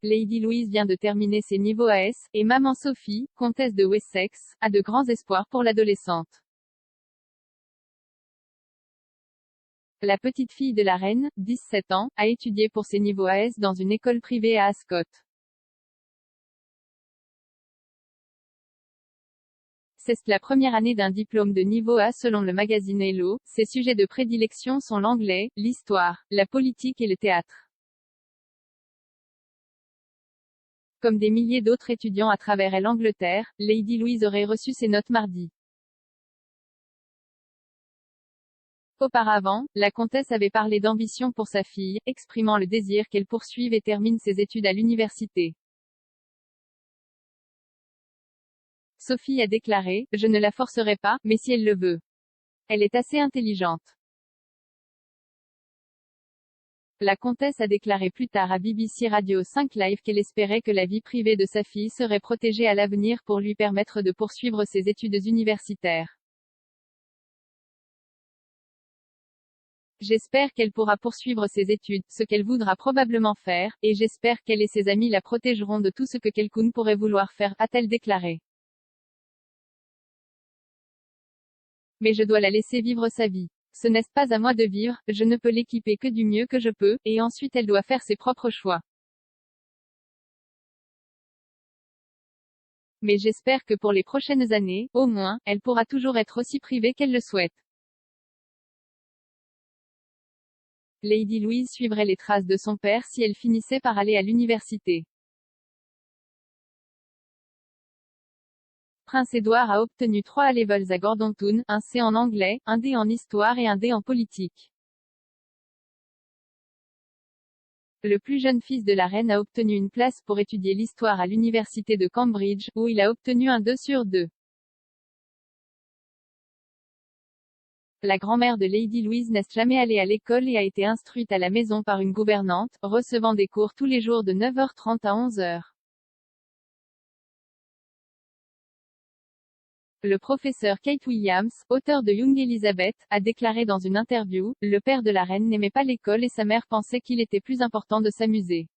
Lady Louise vient de terminer ses niveaux AS, et maman Sophie, comtesse de Wessex, a de grands espoirs pour l'adolescente. La petite fille de la reine, 17 ans, a étudié pour ses niveaux AS dans une école privée à Ascot. C'est la première année d'un diplôme de niveau A selon le magazine Hello. Ses sujets de prédilection sont l'anglais, l'histoire, la politique et le théâtre. Comme des milliers d'autres étudiants à travers l'Angleterre, Lady Louise aurait reçu ses notes mardi. Auparavant, la comtesse avait parlé d'ambition pour sa fille, exprimant le désir qu'elle poursuive et termine ses études à l'université. Sophie a déclaré « Je ne la forcerai pas, mais si elle le veut. Elle est assez intelligente. » La comtesse a déclaré plus tard à BBC Radio 5 Live qu'elle espérait que la vie privée de sa fille serait protégée à l'avenir pour lui permettre de poursuivre ses études universitaires. J'espère qu'elle pourra poursuivre ses études, ce qu'elle voudra probablement faire, et j'espère qu'elle et ses amis la protégeront de tout ce que quelqu'un pourrait vouloir faire, a-t-elle déclaré. Mais je dois la laisser vivre sa vie. Ce n'est pas à moi de vivre, je ne peux l'équiper que du mieux que je peux, et ensuite elle doit faire ses propres choix. Mais j'espère que pour les prochaines années, au moins, elle pourra toujours être aussi privée qu'elle le souhaite. Lady Louise suivrait les traces de son père si elle finissait par aller à l'université. Prince Édouard a obtenu 3 A-levels à Gordonstoun, un C en anglais, un D en histoire et un D en politique. Le plus jeune fils de la reine a obtenu une place pour étudier l'histoire à l'université de Cambridge, où il a obtenu un 2/2. La grand-mère de Lady Louise n'est jamais allée à l'école et a été instruite à la maison par une gouvernante, recevant des cours tous les jours de 9h30 à 11h. Le professeur Kate Williams, auteur de Young Elizabeth, a déclaré dans une interview, « Le père de la reine n'aimait pas l'école et sa mère pensait qu'il était plus important de s'amuser.